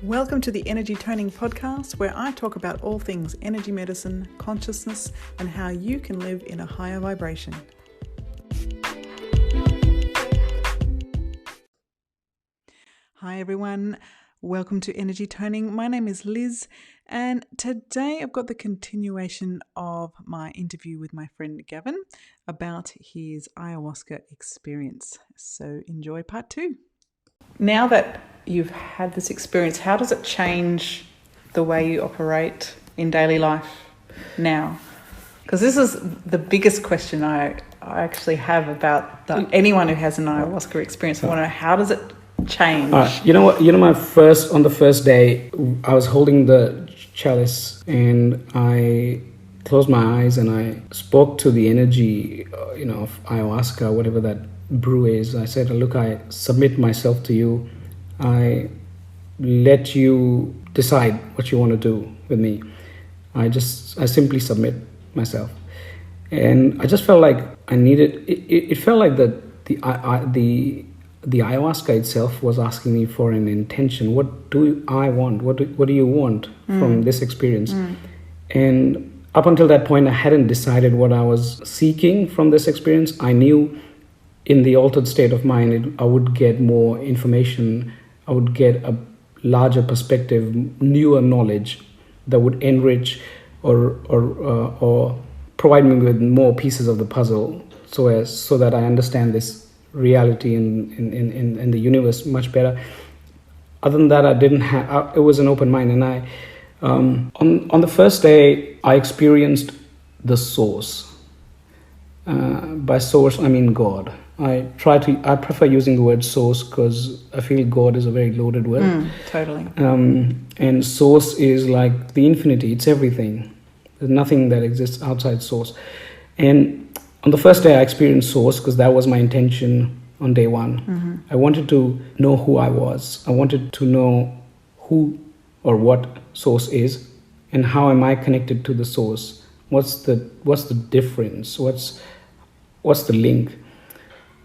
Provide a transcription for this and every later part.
Welcome to the Energy Toning Podcast, where I talk about all things energy medicine, consciousness, and how you can live in a higher vibration. Hi everyone, welcome to Energy Toning. My name is Liz, and today I've got the continuation of my interview with my friend Gavin about his ayahuasca experience. So enjoy part 2. Now that you've had this experience, how does it change the way you operate in daily life now? Because this is the biggest question I actually have about anyone who has an ayahuasca experience. I want to know, how does it change? You know what? On the first day, I was holding the chalice and I closed my eyes and I spoke to the energy, of ayahuasca, whatever that brew is. I said, look, I submit myself to you. I let you decide what you want to do with me. I simply submit myself. And I just felt like I needed, it felt like the ayahuasca itself was asking me for an intention. What do I want? What do you want from this experience? And up until that point, I hadn't decided what I was seeking from this experience. I knew in the altered state of mind, I would get more information. I would get a larger perspective, newer knowledge that would enrich or provide me with more pieces of the puzzle, so that I understand this reality in the universe much better. Other than that, I didn't have. It was an open mind, and I on the first day I experienced the source. By source, I mean God. I prefer using the word source because I feel God is a very loaded word. Totally. And source is like the infinity. It's everything. There's nothing that exists outside source. And on the first day, I experienced source because that was my intention on day one. I wanted to know who I was. I wanted to know who or what source is and how am I connected to the source. What's the difference? What's the link?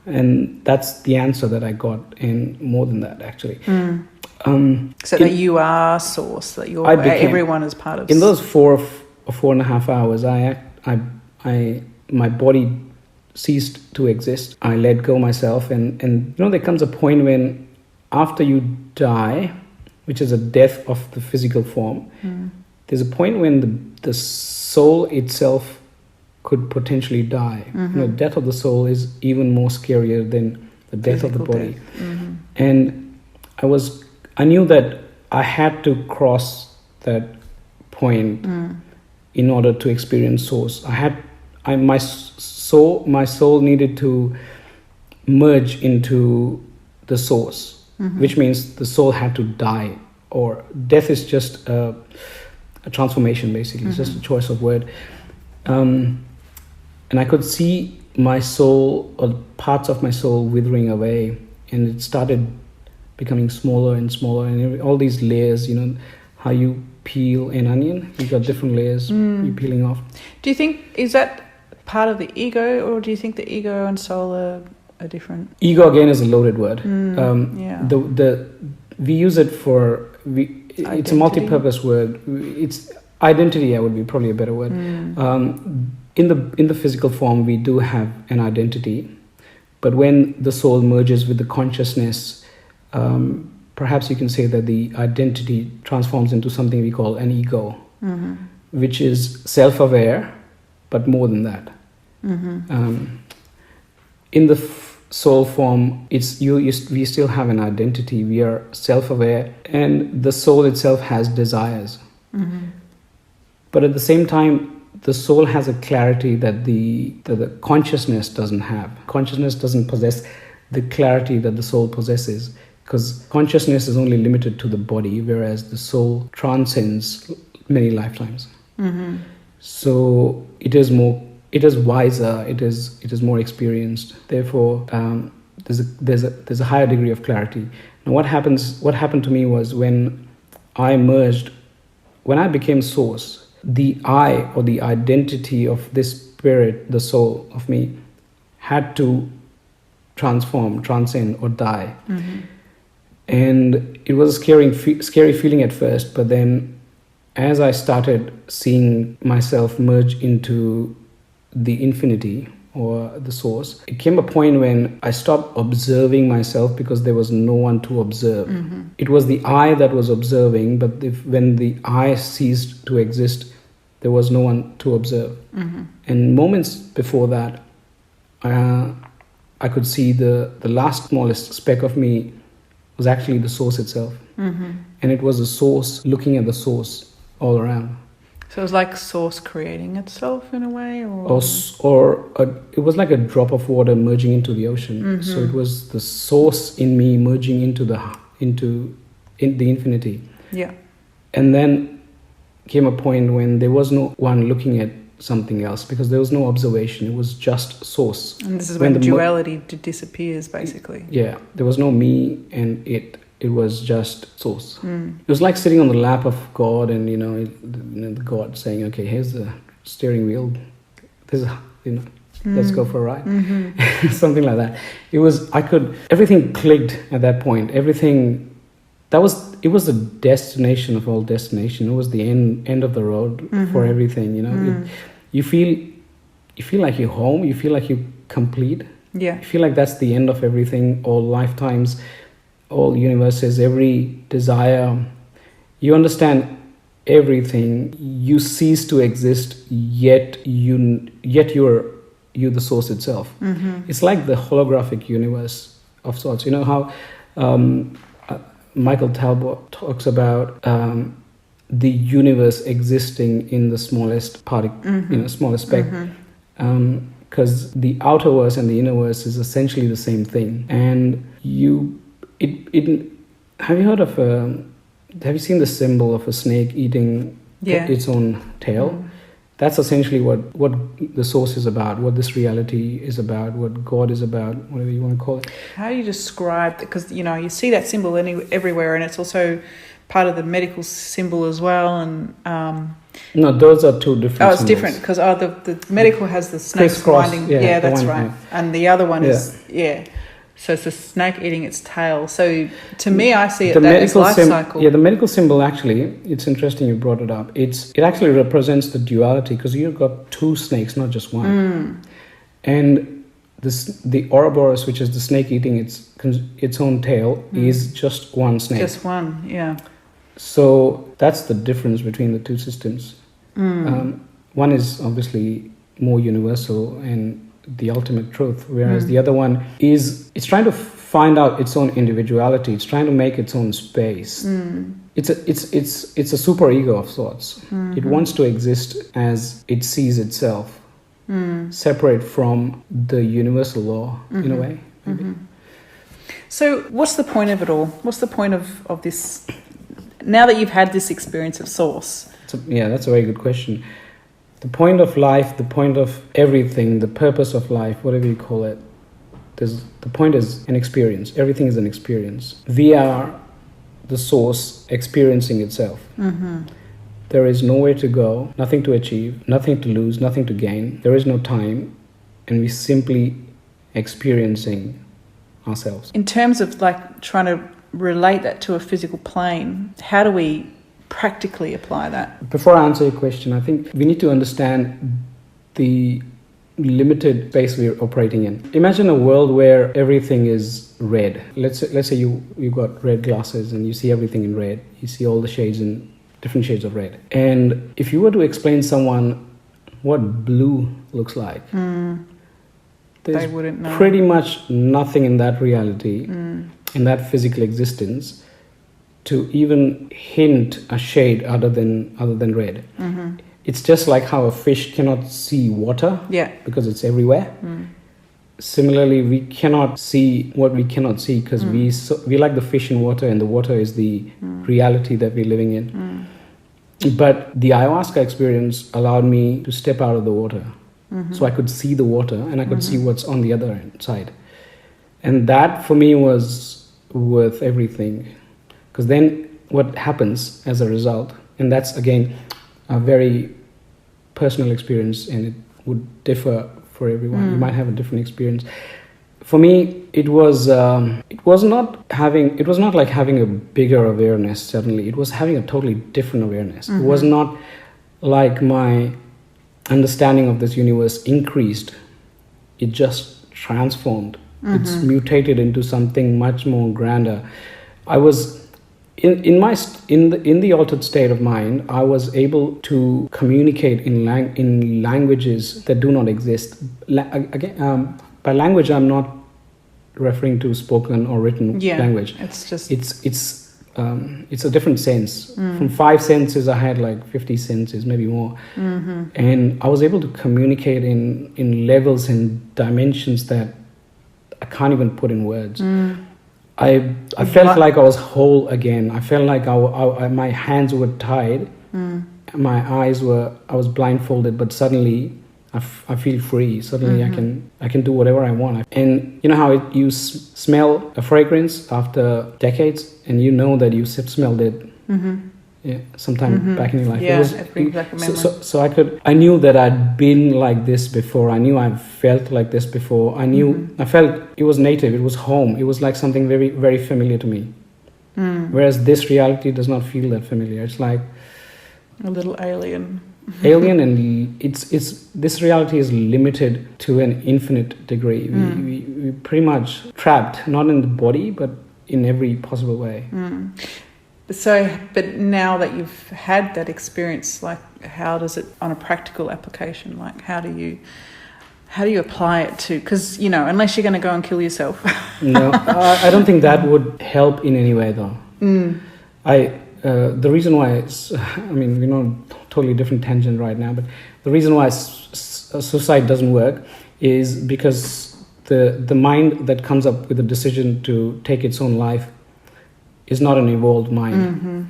And that's the answer that I got, and more than that, actually. So that you are source, that everyone is part of. In those 4 or 4.5 hours, my body ceased to exist. I let go myself, and there comes a point when, after you die, which is a death of the physical form, there's a point when the soul itself could potentially die. Death of the soul is even more scarier than the death of the body. And I knew that I had to cross that point in order to experience source. My soul needed to merge into the source, which means the soul had to die, or death is just a transformation, basically. It's just a choice of word. And I could see my soul, or parts of my soul, withering away, and it started becoming smaller and smaller, and all these layers, how you peel an onion, you got different layers you're peeling off. Do you think, is that part of the ego, or do you think the ego and soul are different? Ego, again, is a loaded word. We use it for, it's a multi-purpose word. It's identity, would be probably a better word. In the physical form, we do have an identity, but when the soul merges with the consciousness, perhaps you can say that the identity transforms into something we call an ego, which is self-aware, but more than that. In the soul form, we still have an identity. We are self-aware, and the soul itself has desires. But at the same time, the soul has a clarity that the consciousness doesn't have. Consciousness doesn't possess the clarity that the soul possesses, because consciousness is only limited to the body, whereas the soul transcends many lifetimes. So it is wiser, it is more experienced. Therefore, there's a higher degree of clarity. Now, what happened to me was when I merged, when I became source, the I, or the identity of this spirit, the soul of me, had to transform, transcend, or die. And it was a scary feeling at first, but then as I started seeing myself merge into the infinity or the source, it came a point when I stopped observing myself because there was no one to observe. It was the I that was observing, but when the I ceased to exist, there was no one to observe. And moments before that, I could see the last smallest speck of me was actually the source itself. And it was the source looking at the source all around. So it was like source creating itself in a way? It was like a drop of water merging into the ocean. So it was the source in me merging into the infinity. Yeah. And then came a point when there was no one looking at something else because there was no observation. It was just source. And this is when the duality disappears, basically. Yeah. There was no me and it. It was just source. It was like sitting on the lap of God and, the God saying, okay, here's the steering wheel. This is, let's go for a ride. Something like that. Everything clicked at that point. It was the destination of all destination. It was the end of the road for everything, You feel like you're home. You feel like you're complete. Yeah. You feel like that's the end of everything, all lifetimes, all universes, every desire. You understand everything. You cease to exist, yet you're the source itself. It's like the holographic universe of sorts. You know how Michael Talbot talks about the universe existing in the smallest particle, smallest speck. Because the outerverse and the innerverse is essentially the same thing. And have you seen the symbol of a snake eating its own tail? That's essentially what the source is about, what this reality is about, what God is about, whatever you want to call it. How do you describe that? Because, you see that symbol everywhere, and it's also part of the medical symbol as well. And no, those are two different it's symbols. different because the medical has the snakes winding. Yeah, that's right. And the other one is, so it's the snake eating its tail. So to me, I see it as life cycle. Yeah, the medical symbol actually, it's interesting you brought it up. It actually represents the duality because you've got two snakes, not just one. And the Ouroboros, which is the snake eating its own tail, is just one snake. Just one, yeah. So that's the difference between the two systems. One is obviously more universal and the ultimate truth, whereas the other one it's trying to find out its own individuality. It's trying to make its own space. It's a super ego of sorts. It wants to exist as it sees itself, separate from the universal law in a way. Maybe. So what's the point of it all? What's the point of this? Now that you've had this experience of source. That's a very good question. The point of life, the point of everything, the purpose of life, whatever you call it, the point is an experience. Everything is an experience. We are the source experiencing itself. There is nowhere to go, nothing to achieve, nothing to lose, nothing to gain. There is no time, and we're simply experiencing ourselves. In terms of trying to relate that to a physical plane, how do we practically apply that? Before I answer your question, I think we need to understand the limited space we're operating in. Imagine a world where everything is red. Let's say you got red glasses and you see everything in red. You see all the shades in different shades of red. And if you were to explain to someone what blue looks like, they wouldn't know. Pretty much nothing in that reality, in that physical existence, to even hint a shade other than red. It's just like how a fish cannot see water because it's everywhere. Similarly, we cannot see what we cannot see because we like the fish in water, and the water is the reality that we're living in. But the ayahuasca experience allowed me to step out of the water. So I could see the water and I could see what's on the other side. And that for me was worth everything. Because then what happens as a result, and that's again a very personal experience and it would differ for everyone. You might have a different experience. for me, it was not like having a bigger awareness suddenly. It was having a totally different awareness. It was not like my understanding of this universe increased. It just transformed. It's mutated into something much more grander. I was in the altered state of mind. I was able to communicate in languages that do not exist. By language, I'm not referring to spoken or written language. It's just it's a different sense. From 5 senses, I had like 50 senses, maybe more, and I was able to communicate in levels and dimensions that I can't even put in words. I felt like I was whole again. I felt like my hands were tied, my eyes were. I was blindfolded, but suddenly I feel free. Suddenly I can do whatever I want. And you know how you smell a fragrance after decades, and you know that you smelled it sometime back in your life. Yeah, it brings back a memory. So I knew that I'd been like this before. I knew I felt like this before. I felt it was native. It was home. It was like something very, very familiar to me. Whereas this reality does not feel that familiar. It's like a little alien. And this reality is limited to an infinite degree. We pretty much trapped, not in the body, but in every possible way. So, but now that you've had that experience, like, how does it, on a practical application, like, how do you apply it to? Because, you know, unless you're going to go and kill yourself. No, I don't think that would help in any way, though. The reason why we're on a totally different tangent right now, but the reason why suicide doesn't work is because the mind that comes up with a decision to take its own life is not an evolved mind.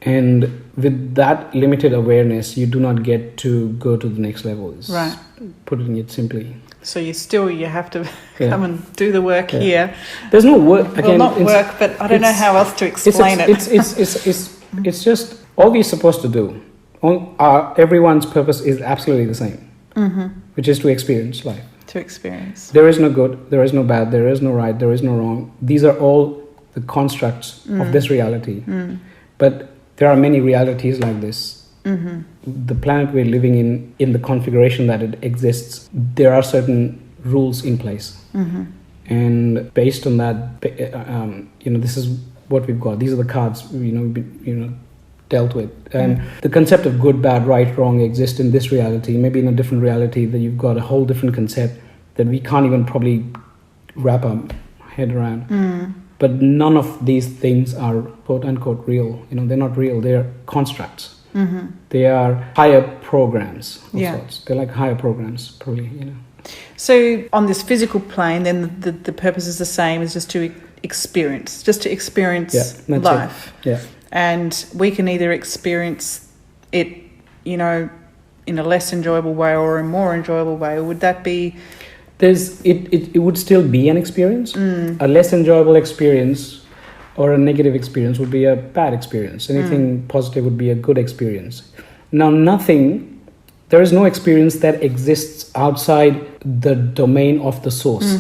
And with that limited awareness, you do not get to go to the next level. Right. Putting it simply. So you have to come and do the work here. There's no work. Again, well, not work, but I don't know how else to explain it. It's just all we're supposed to do. Everyone's purpose is absolutely the same, which is to experience life. To experience. There is no good, there is no bad, there is no right, there is no wrong. These are all the constructs of this reality. But there are many realities like this. The planet we're living in the configuration that it exists, there are certain rules in place. And based on that, this is what we've got. These are the cards, dealt with. And the concept of good, bad, right, wrong exists in this reality. Maybe in a different reality that you've got a whole different concept that we can't even probably wrap our head around. But none of these things are quote unquote real. They're not real. They're constructs. They are higher programs of sorts. They're like higher programs, probably. So on this physical plane, then the purpose is the same, is just to experience life. Yeah. And we can either experience it, in a less enjoyable way or a more enjoyable way. Would that be? It would still be an experience. A less enjoyable experience or a negative experience would be a bad experience. Anything positive would be a good experience. Now, there is no experience that exists outside the domain of the source.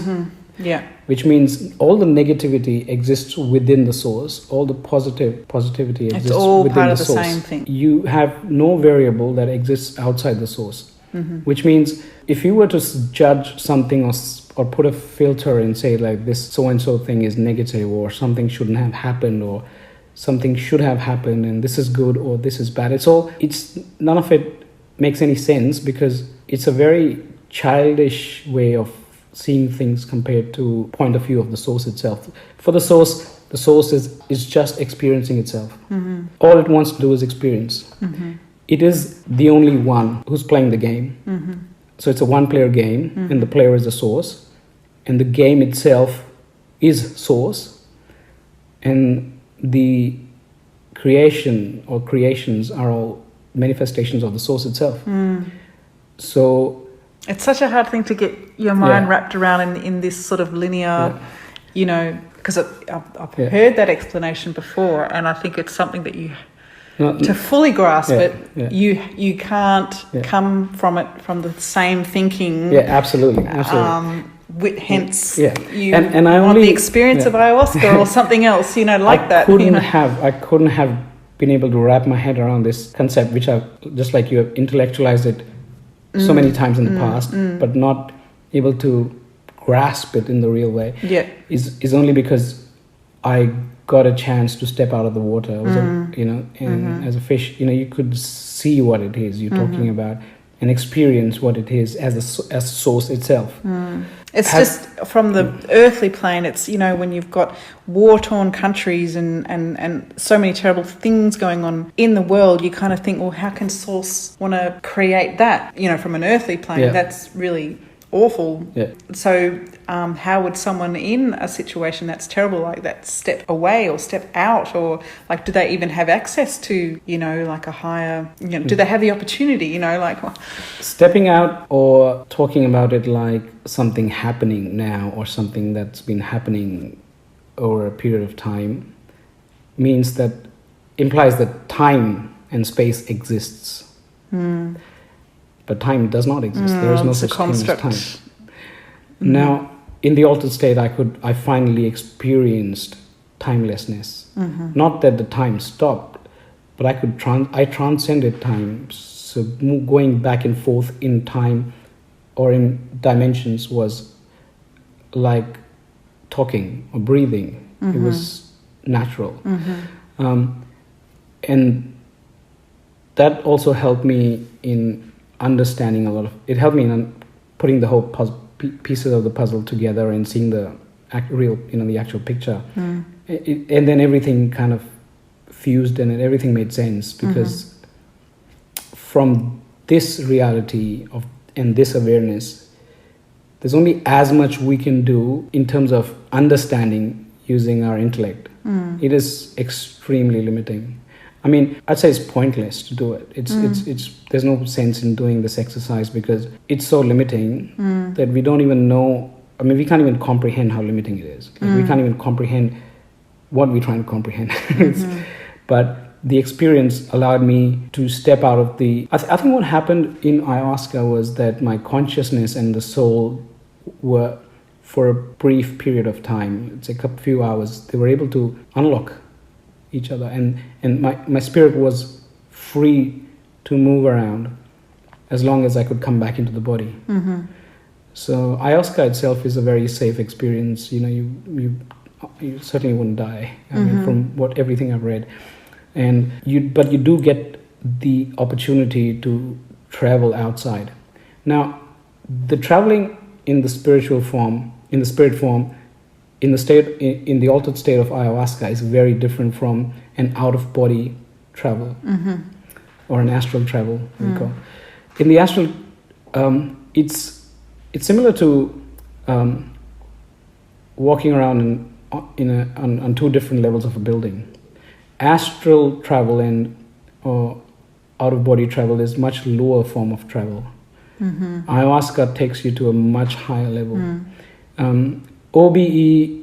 Which means all the negativity exists within the source. All the positivity exists within the source. It's all part of the same thing. You have no variable that exists outside the source. Which means if you were to judge something or put a filter and say like this so-and-so thing is negative, or something shouldn't have happened, or something should have happened, and this is good or this is bad, none of it makes any sense, because it's a very childish way of seeing things compared to point of view of the source itself. For the source is just experiencing itself. All it wants to do is experience. It is the only one who's playing the game. So it's a one-player game, and the player is the source, and the game itself is source, and the creation or creations are all manifestations of the source itself. So it's such a hard thing to get your mind wrapped around in this sort of linear, because I've heard that explanation before, and I think it's something that to fully grasp you can't come from it from the same thinking. Yeah, absolutely. hence Yeah. you And I want only the experience of ayahuasca or something else, like I that. couldn't have been able to wrap my head around this concept, which I've, just like you, have intellectualized it so many times in the past, but not able to grasp it in the real way. Yeah. Is only because I got a chance to step out of the water. I was as a fish, you could see what it is you're talking about and experience what it is as source itself. It's just from the earthly plane. It's, when you've got war-torn countries and so many terrible things going on in the world, you kind of think, well, how can Source want to create that? From an earthly plane, that's really awful. Yeah. So how would someone in a situation that's terrible like that step away or step out, or do they even have access to, a higher, do they have the opportunity, Stepping out or talking about it like something happening now or something that's been happening over a period of time implies that time and space exists. But time does not exist. There is no such thing as time. Now, in the altered state, I finally experienced timelessness. Not that the time stopped, but I transcended time. So going back and forth in time or in dimensions was like talking or breathing. It was natural. And that also helped me in understanding it helped me in putting the whole pieces of the puzzle together and seeing the the actual picture. And then everything kind of fused and everything made sense, because from this reality and this awareness, there's only as much we can do in terms of understanding using our intellect. It is extremely limiting. I mean, I'd say it's pointless to do it. It's there's no sense in doing this exercise because it's so limiting that we don't even know. I mean, we can't even comprehend how limiting it is. We can't even comprehend what we're trying to comprehend. But the experience allowed me to step out of the... I think what happened in ayahuasca was that my consciousness and the soul were, for a brief period of time, it's a few hours, they were able to unlock each other, and my spirit was free to move around as long as I could come back into the body. So ayahuasca itself is a very safe experience. You certainly wouldn't die. I mean, from everything I've read, but you do get the opportunity to travel outside. Now, the traveling in the spiritual form, in the spirit form, in the altered state of ayahuasca is very different from an out-of-body travel or an astral travel, we call. In the astral, it's similar to walking around on two different levels of a building. Astral travel and out-of-body travel is much lower form of travel. Ayahuasca takes you to a much higher level. OBE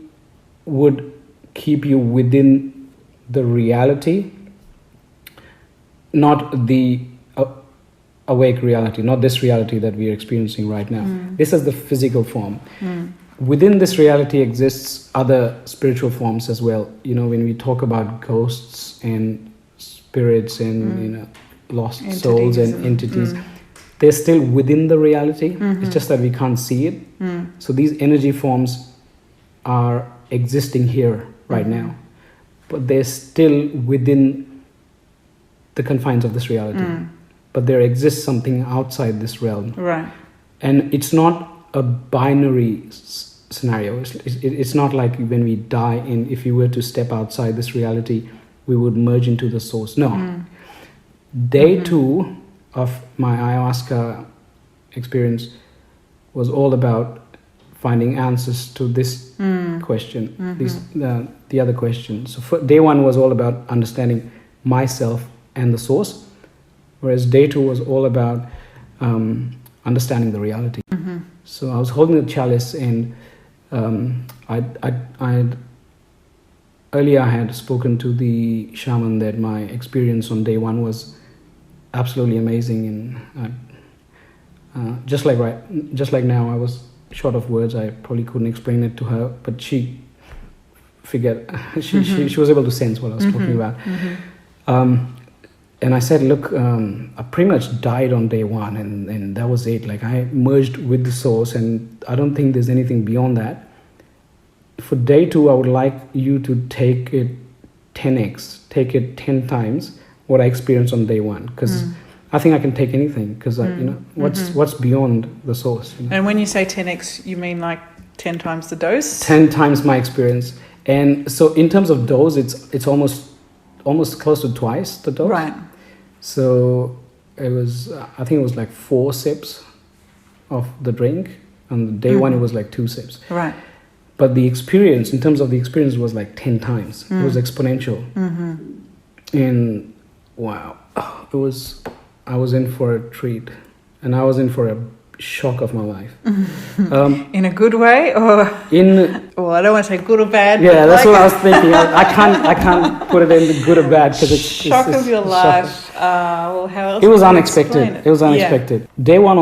would keep you within the reality, not the awake reality, not this reality that we are experiencing right now. This is the physical form. Within this reality exists other spiritual forms as well. When we talk about ghosts and spirits and lost souls and entities, they're still within the reality. It's just that we can't see it. So these energy forms are existing here right now, but they're still within the confines of this reality. But there exists something outside this realm, right? And it's not a binary scenario. It's not like when we die, and if we were to step outside this reality, we would merge into the source. No. Day 2 of my ayahuasca experience was all about finding answers to this question, the other question. So day 1 was all about understanding myself and the source, whereas day 2 was all about understanding the reality. So I was holding the chalice, and earlier I had spoken to the shaman that my experience on day 1 was absolutely amazing, and just like now, I was short of words. I probably couldn't explain it to her, but she figured, she was able to sense what I was talking about. And I said, look, I pretty much died on day one, and that was it. Like, I merged with the source, and I don't think there's anything beyond that. For day two, I would like you to take it 10x, take it 10 times what I experienced on day one, because I think I can take anything, because what's beyond the source. You know? And when you say 10x, you mean like 10 times the dose? 10 times my experience. And so in terms of dose, it's almost close to twice the dose. Right. So it was, I think it was like 4 sips of the drink. On day one, it was like 2 sips. Right. But the experience, in terms of the experience, was like 10 times. It was exponential. And wow, I was in for a treat. And I was in for a shock of my life. In a good way, or well, I don't want to say good or bad. Yeah, that's what I was thinking. I can't put it in good or bad, because it's shock of your life. Well, how else? It was unexpected. It? It was unexpected. Yeah. Day one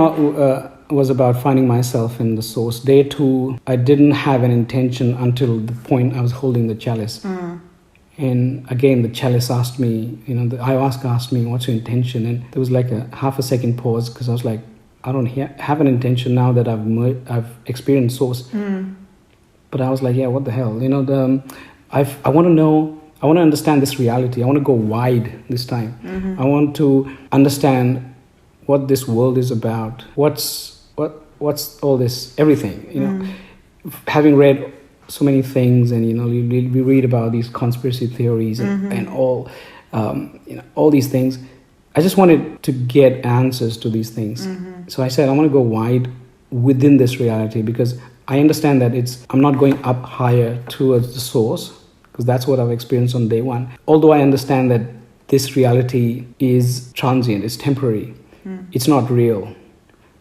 was about finding myself in the source. Day two, I didn't have an intention until the point I was holding the chalice. And again, the chalice asked me, the ayahuasca asked me, what's your intention? And there was like a half a second pause, because I was like, I don't have an intention now that I've experienced source. But I was like, yeah, what the hell? I want to know, I want to understand this reality. I want to go wide this time. I want to understand what this world is about. What's all this, everything, Having read so many things, and we read about these conspiracy theories and all all these things. I just wanted to get answers to these things. So I said, I want to go wide within this reality, because I understand that I'm not going up higher towards the source, because that's what I've experienced on day one. Although I understand that this reality is transient, it's temporary, it's not real.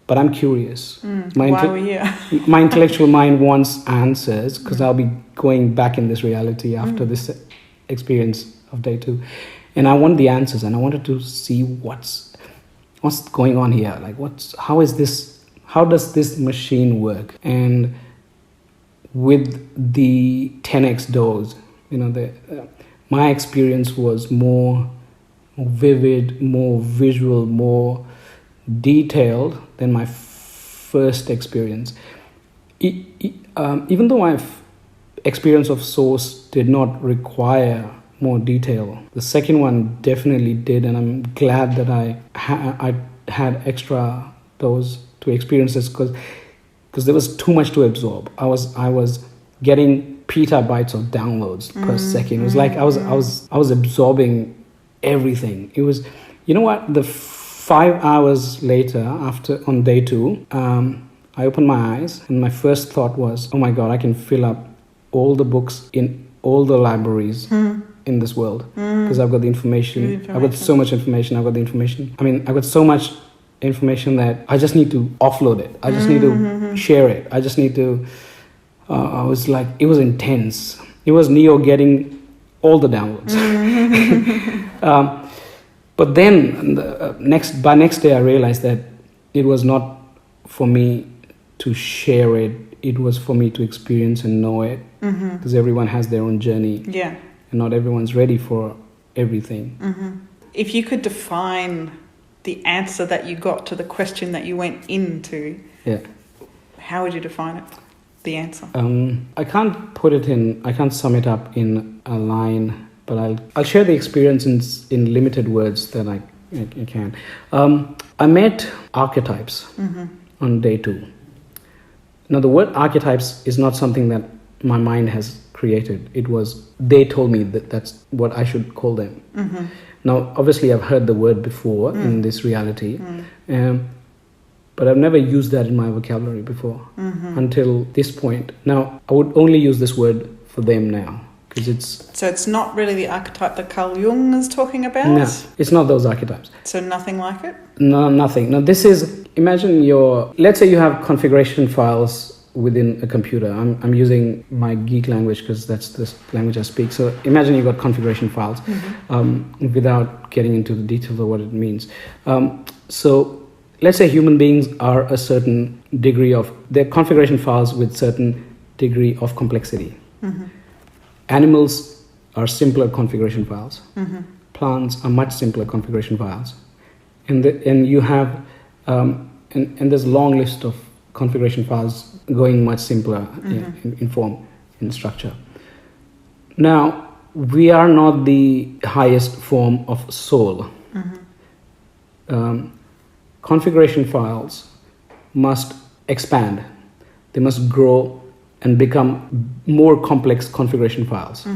But I'm curious. Why are we here? My intellectual mind wants answers, because I'll be going back in this reality after this experience of day two. And I want the answers, and I wanted to see what's going on here. Like, how does this machine work? And with the 10x dose, my experience was more vivid, more visual, more detailed than my first experience. Even though my experience of source did not require more detail, the second one definitely did, and I'm glad that I had extra dose to experience this, because there was too much to absorb. I was getting petabytes of downloads per second. It was like I was absorbing everything. It was, what, the 5 hours later, on day two, I opened my eyes, and my first thought was, oh my God, I can fill up all the books in all the libraries in this world, because I've got the information. I've got so much information. I've got so much information that I just need to offload it. I just need to share it. I just need to, I was like, it was intense. It was Neo getting all the downloads. But then by next day, I realized that it was not for me to share it. It was for me to experience and know it, because everyone has their own journey. Yeah. And not everyone's ready for everything. If you could define the answer that you got to the question that you went into, how would you define it? The answer? I can't sum it up in a line, but I'll share the experience in limited words that I can. I met archetypes on day two. Now, the word archetypes is not something that my mind has created. They told me that that's what I should call them. Now, obviously, I've heard the word before in this reality, but I've never used that in my vocabulary before until this point. Now, I would only use this word for them now, because it's... So it's not really the archetype that Carl Jung is talking about? No, it's not those archetypes. So nothing like it? No, nothing. No, this is... Imagine let's say you have configuration files within a computer. I'm using my geek language because that's the language I speak. So imagine you've got configuration files without getting into the details of what it means. So let's say human beings are a certain degree of, they're configuration files with certain degree of complexity. Animals are simpler configuration files. Plants are much simpler configuration files. And you have, and there's a long list of configuration files going much simpler in form, in structure. Now, we are not the highest form of soul. Configuration files must expand. They must grow and become more complex configuration files.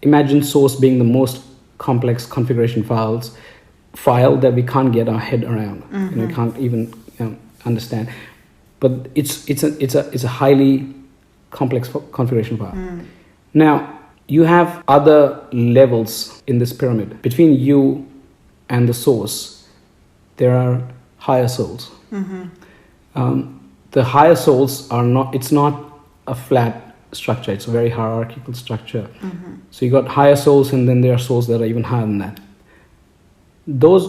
Imagine source being the most complex configuration file that we can't get our head around. We can't even understand. But it's a highly complex configuration file. Now, you have other levels in this pyramid. Between you and the source, there are higher souls. The higher souls are not, it's not a flat structure, it's a very hierarchical structure. So you got higher souls, and then there are souls that are even higher than that. Those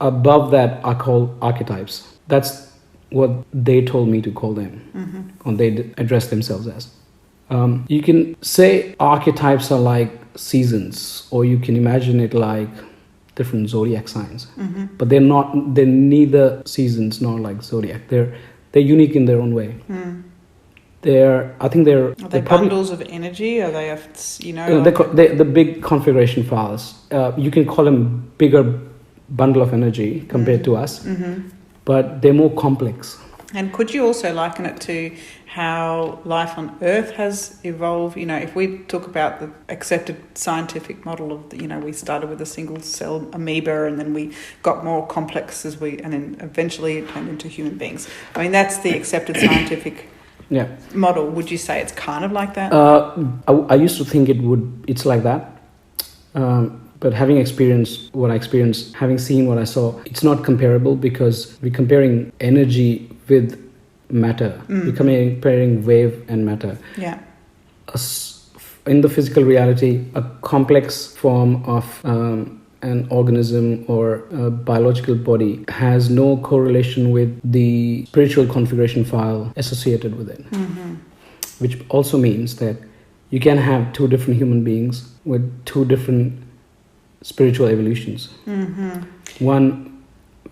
above that are called archetypes. That's what they told me to call them, or they address themselves as. You can say archetypes are like seasons, or you can imagine it like different zodiac signs. But they're neither seasons nor like zodiac. They're unique in their own way. I think they're bundles of energy? Are they, the big configuration files? You can call them bigger bundle of energy compared to us, but they're more complex. And could you also liken it to how life on Earth has evolved? If we talk about the accepted scientific model of, we started with a single cell amoeba, and then we got more complex and then eventually it turned into human beings. I mean, that's the accepted scientific model. Would you say it's kind of like that? I used to think it's like that. But having experienced what I experienced, having seen what I saw, it's not comparable, because we're comparing energy with matter. We're comparing wave and matter. Yeah. In the physical reality, a complex form of an organism or a biological body has no correlation with the spiritual configuration file associated with it. Which also means that you can have two different human beings with two different spiritual evolutions. One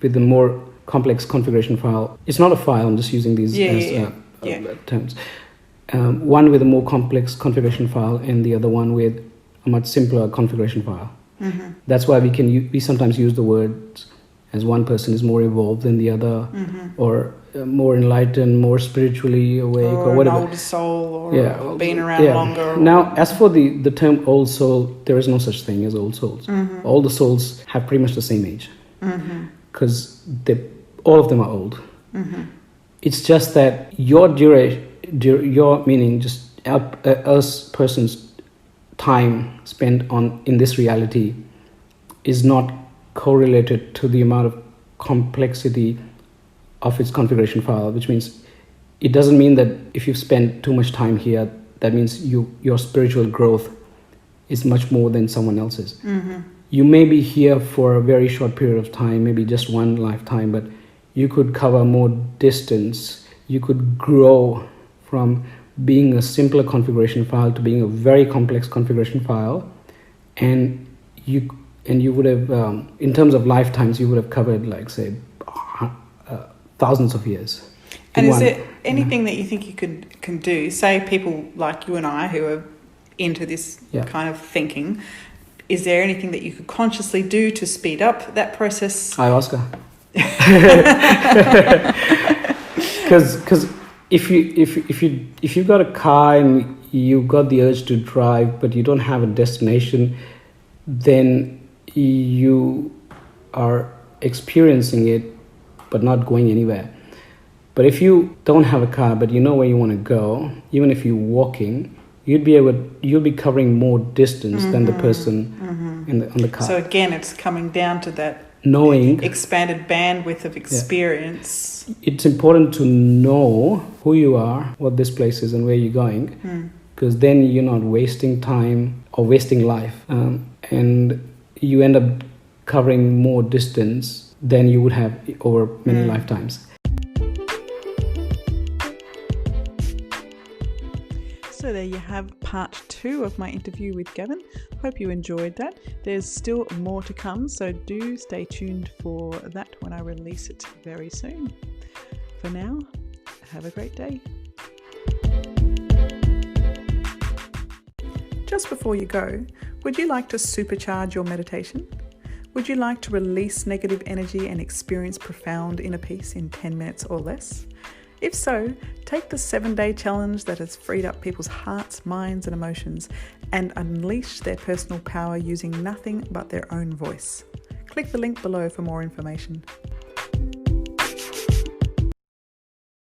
with a more complex configuration file. It's not a file, I'm just using these terms. One with a more complex configuration file, and the other one with a much simpler configuration file. That's why we sometimes use the words as one person is more evolved than the other, or more enlightened, more spiritually awake, or whatever. An older soul, or been around longer. Now, as for the term old soul, there is no such thing as old souls. All the souls have pretty much the same age, because all of them are old. It's just that your meaning, just us persons' time spent in this reality is not correlated to the amount of complexity of its configuration file, which means it doesn't mean that if you've spent too much time here, that means your spiritual growth is much more than someone else's. You may be here for a very short period of time, maybe just one lifetime, but you could cover more distance. You could grow from being a simpler configuration file to being a very complex configuration file, and you would have, in terms of lifetimes, you would have covered, like, say, thousands of years. And is there anything that you think you can do? Say people like you and I who are into this kind of thinking, is there anything that you could consciously do to speed up that process? Ayahuasca. Because if you got a car and you got the urge to drive, but you don't have a destination, then you are experiencing it but not going anywhere. But if you don't have a car but you know where you want to go, even if you're walking, you'll be covering more distance than the person on the car. So again, it's coming down to that knowing, expanded bandwidth of experience. It's important to know who you are, what this place is, and where you're going, because then you're not wasting time or wasting life, and you end up covering more distance than you would have over many lifetimes. So there you have part 2 of my interview with Gavin. Hope you enjoyed that. There's still more to come, so do stay tuned for that when I release it very soon. For now, have a great day. Just before you go, would you like to supercharge your meditation? Would you like to release negative energy and experience profound inner peace in 10 minutes or less? If so, take the 7-day challenge that has freed up people's hearts, minds, and emotions and unleash their personal power using nothing but their own voice. Click the link below for more information.